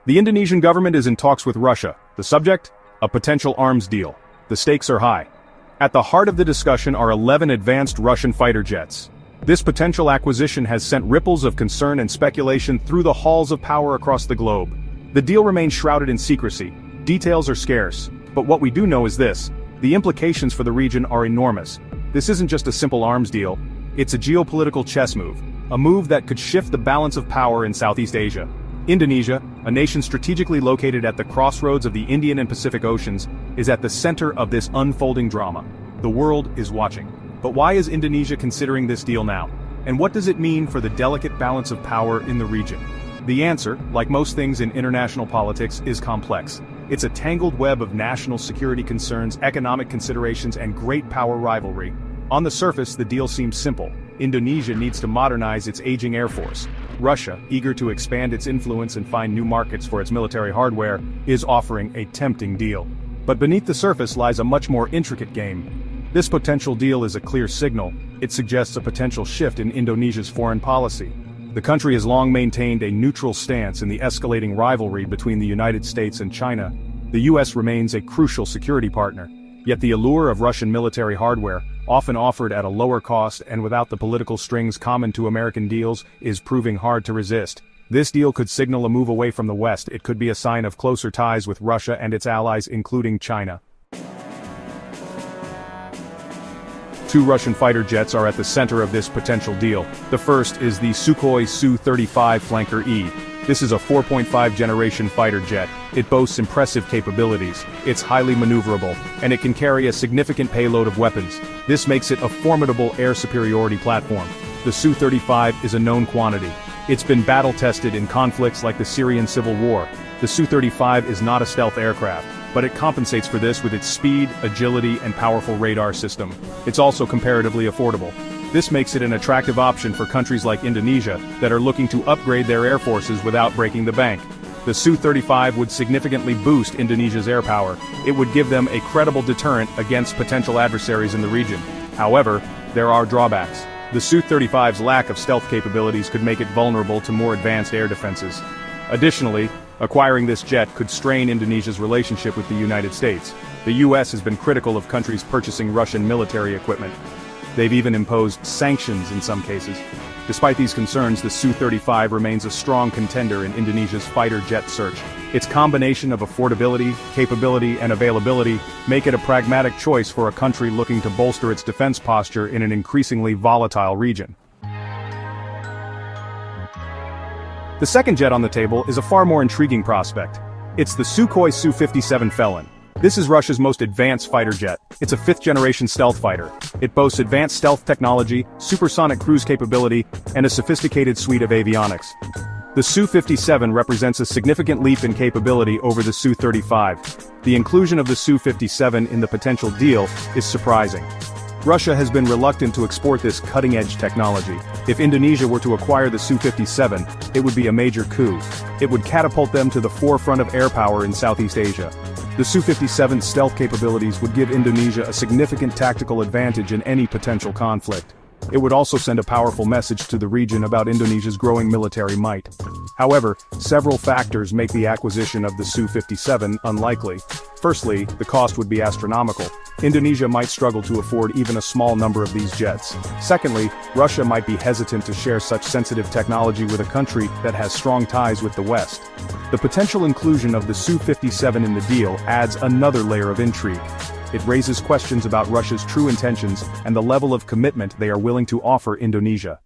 The Indonesian government is in talks with Russia. The subject? A potential arms deal. The stakes are high. At the heart of the discussion are 11 advanced Russian fighter jets. This potential acquisition has sent ripples of concern and speculation through the halls of power across the globe. The deal remains shrouded in secrecy. Details are scarce. But what we do know is this: the implications for the region are enormous. This isn't just a simple arms deal. It's a geopolitical chess move. A move that could shift the balance of power in Southeast Asia. Indonesia, a nation strategically located at the crossroads of the Indian and Pacific Oceans, is at the center of this unfolding drama. The world is watching. But why is Indonesia considering this deal now? And what does it mean for the delicate balance of power in the region? The answer, like most things in international politics, is complex. It's a tangled web of national security concerns, economic considerations, and great power rivalry. On the surface, the deal seems simple. Indonesia needs to modernize its aging air force. Russia, eager to expand its influence and find new markets for its military hardware, is offering a tempting deal. But beneath the surface lies a much more intricate game. This potential deal is a clear signal. It suggests a potential shift in Indonesia's foreign policy. The country has long maintained a neutral stance in the escalating rivalry between the United States and China. The US remains a crucial security partner. Yet the allure of Russian military hardware, often offered at a lower cost and without the political strings common to American deals, is proving hard to resist. This deal could signal a move away from the West. It could be a sign of closer ties with Russia and its allies, including China. Two Russian fighter jets are at the center of this potential deal. The first is the Sukhoi Su-35 Flanker E. This is a 4.5 generation fighter jet. It boasts impressive capabilities, it's highly maneuverable, and it can carry a significant payload of weapons. This makes it a formidable air superiority platform. The Su-35 is a known quantity. It's been battle-tested in conflicts like the Syrian civil war. The Su-35 is not a stealth aircraft, but it compensates for this with its speed, agility, and powerful radar system. It's also comparatively affordable. This makes it an attractive option for countries like Indonesia that are looking to upgrade their air forces without breaking the bank. The Su-35 would significantly boost Indonesia's air power. It would give them a credible deterrent against potential adversaries in the region. However, there are drawbacks. The Su-35's lack of stealth capabilities could make it vulnerable to more advanced air defenses. Additionally, acquiring this jet could strain Indonesia's relationship with the United States. The US has been critical of countries purchasing Russian military equipment. They've even imposed sanctions in some cases. Despite these concerns, the Su-35 remains a strong contender in Indonesia's fighter jet search. Its combination of affordability, capability, and availability make it a pragmatic choice for a country looking to bolster its defense posture in an increasingly volatile region. The second jet on the table is a far more intriguing prospect. It's the Sukhoi Su-57 Felon. This is Russia's most advanced fighter jet. It's a fifth-generation stealth fighter. It boasts advanced stealth technology, supersonic cruise capability, and a sophisticated suite of avionics. The Su-57 represents a significant leap in capability over the Su-35. The inclusion of the Su-57 in the potential deal is surprising. Russia has been reluctant to export this cutting-edge technology. If Indonesia were to acquire the Su-57, it would be a major coup. It would catapult them to the forefront of air power in Southeast Asia. The Su-57's stealth capabilities would give Indonesia a significant tactical advantage in any potential conflict. It would also send a powerful message to the region about Indonesia's growing military might. However, several factors make the acquisition of the Su-57 unlikely. Firstly, the cost would be astronomical. Indonesia might struggle to afford even a small number of these jets. Secondly, Russia might be hesitant to share such sensitive technology with a country that has strong ties with the West. The potential inclusion of the Su-57 in the deal adds another layer of intrigue. It raises questions about Russia's true intentions and the level of commitment they are willing to offer Indonesia.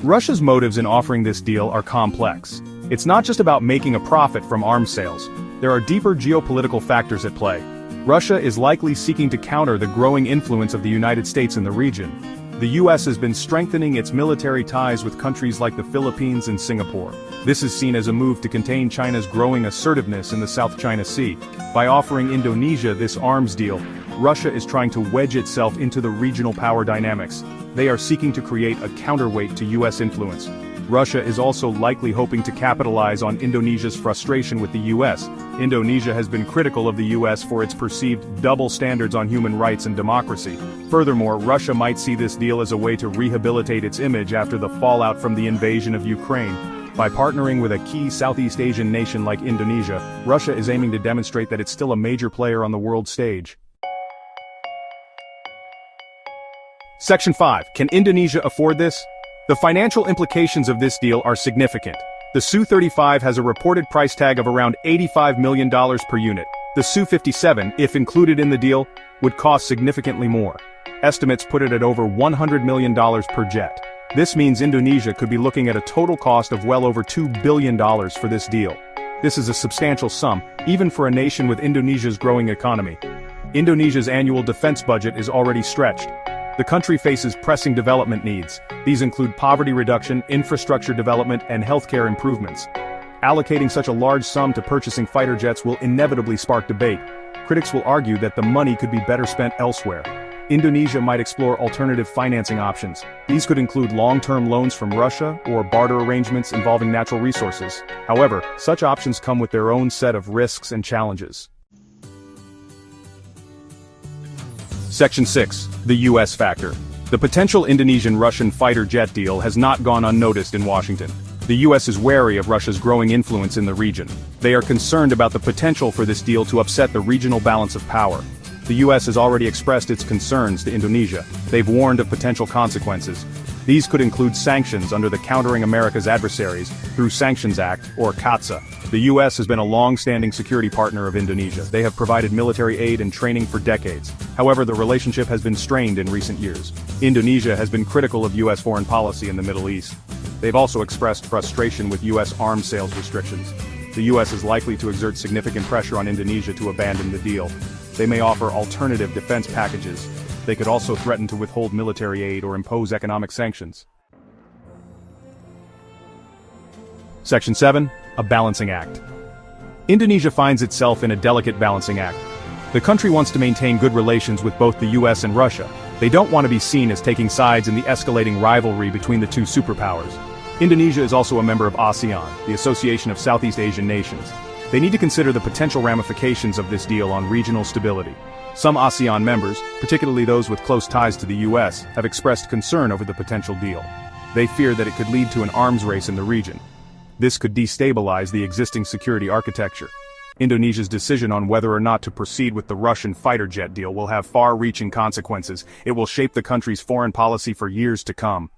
Russia's motives in offering this deal are complex. It's not just about making a profit from arms sales. There are deeper geopolitical factors at play. Russia is likely seeking to counter the growing influence of the United States in the region. The US has been strengthening its military ties with countries like the Philippines and Singapore. This is seen as a move to contain China's growing assertiveness in the South China Sea. By offering Indonesia this arms deal, Russia is trying to wedge itself into the regional power dynamics. They are seeking to create a counterweight to US influence. Russia is also likely hoping to capitalize on Indonesia's frustration with the US. Indonesia has been critical of the US for its perceived double standards on human rights and democracy. Furthermore, Russia might see this deal as a way to rehabilitate its image after the fallout from the invasion of Ukraine. By partnering with a key Southeast Asian nation like Indonesia, Russia is aiming to demonstrate that it's still a major player on the world stage. Section 5. Can Indonesia afford this? The financial implications of this deal are significant. The Su-35 has a reported price tag of around $85 million per unit. The Su-57, if included in the deal, would cost significantly more. Estimates put it at over $100 million per jet. This means Indonesia could be looking at a total cost of well over $2 billion for this deal. This is a substantial sum, even for a nation with Indonesia's growing economy. Indonesia's annual defense budget is already stretched. The country faces pressing development needs. These include poverty reduction, infrastructure development, and healthcare improvements. Allocating such a large sum to purchasing fighter jets will inevitably spark debate. Critics will argue that the money could be better spent elsewhere. Indonesia might explore alternative financing options. These could include long-term loans from Russia or barter arrangements involving natural resources. However, such options come with their own set of risks and challenges. Section 6. The U.S. factor. The potential Indonesian-Russian fighter jet deal has not gone unnoticed in Washington. The U.S. is wary of Russia's growing influence in the region. They are concerned about the potential for this deal to upset the regional balance of power. The U.S. has already expressed its concerns to Indonesia. They've warned of potential consequences. These could include sanctions under the Countering America's Adversaries through Sanctions Act, or CAATSA. The U.S. has been a long-standing security partner of Indonesia. They have provided military aid and training for decades. However, the relationship has been strained in recent years. Indonesia has been critical of U.S. foreign policy in the Middle East. They've also expressed frustration with U.S. arms sales restrictions. The U.S. is likely to exert significant pressure on Indonesia to abandon the deal. They may offer alternative defense packages. They could also threaten to withhold military aid or impose economic sanctions. Section 7. A balancing act. Indonesia finds itself in a delicate balancing act. The country wants to maintain good relations with both the U.S. and Russia. They don't want to be seen as taking sides in the escalating rivalry between the two superpowers. Indonesia is also a member of ASEAN, the Association of Southeast Asian Nations. They need to consider the potential ramifications of this deal on regional stability. Some ASEAN members, particularly those with close ties to the U.S., have expressed concern over the potential deal. They fear that it could lead to an arms race in the region. This could destabilize the existing security architecture. Indonesia's decision on whether or not to proceed with the Russian fighter jet deal will have far-reaching consequences. It will shape the country's foreign policy for years to come.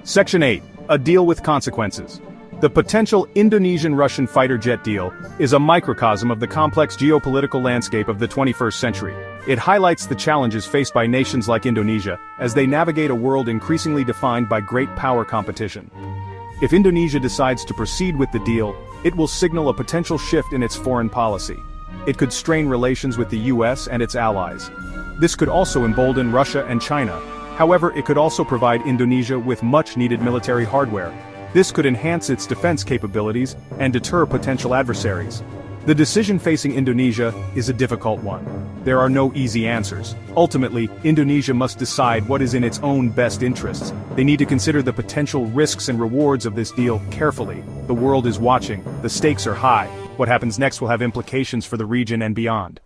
Section 8. A deal with consequences. The potential Indonesian-Russian fighter jet deal is a microcosm of the complex geopolitical landscape of the 21st century. It highlights the challenges faced by nations like Indonesia as they navigate a world increasingly defined by great power competition. If Indonesia decides to proceed with the deal, it will signal a potential shift in its foreign policy. It could strain relations with the U.S. and its allies. This could also embolden Russia and China. However, it could also provide Indonesia with much-needed military hardware. This could enhance its defense capabilities and deter potential adversaries. The decision facing Indonesia is a difficult one. There are no easy answers. Ultimately, Indonesia must decide what is in its own best interests. They need to consider the potential risks and rewards of this deal carefully. The world is watching. The stakes are high. What happens next will have implications for the region and beyond.